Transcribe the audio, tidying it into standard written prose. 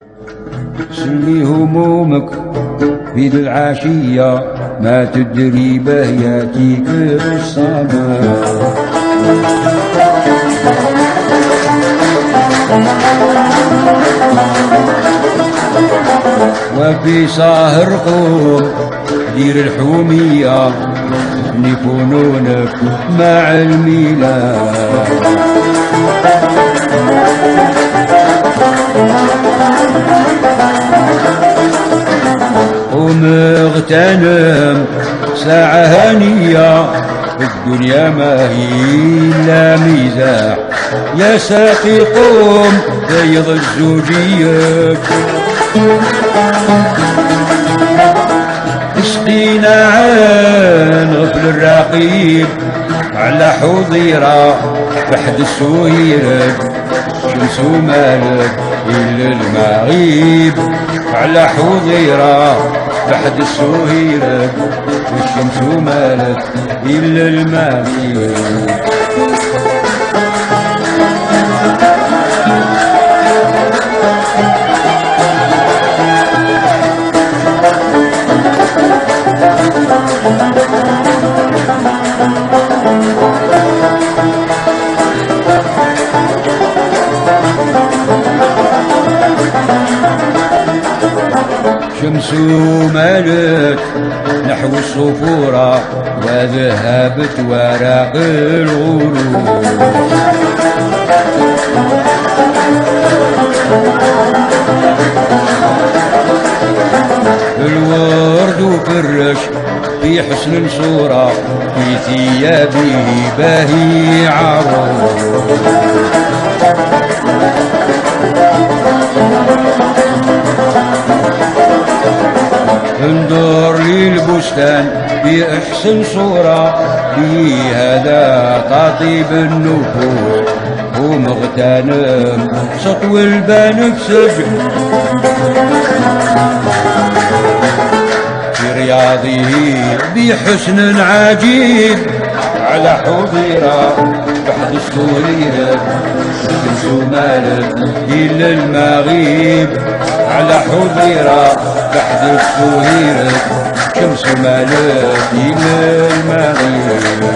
سلي همومك في ذي العشية، ما تدري به ياتيك الصباح. وفي سهر قوم دير الحومية، ابني فنونك مع الميلاد. ومغتنم ساعة هنية، الدنيا ما هي إلا مزاح. يا ساقي قوم بيض الزوجية، اسقينا عن غفل الرقيب على حضيرة بحد السويرك. شمس مالك إلا المغيب على حضيرة بحد السويرك، والشمس مالك إلا المغيب. شمس مالك نحو الصفورة، وذهبت ورق الغروب. الورد وفرش في حسن صورة، في ثيابه باهي عروب. انظر للبستان بأحسن صورة، في هذا قاطب النفوس ومغتنم سطو البنفسج. في رياضه بحسن عجيب على حضيرة بحد السورية. شمس مالك إلا المغيب على حضيرة بحد السهيرة. شمس مالك إلى المغيب.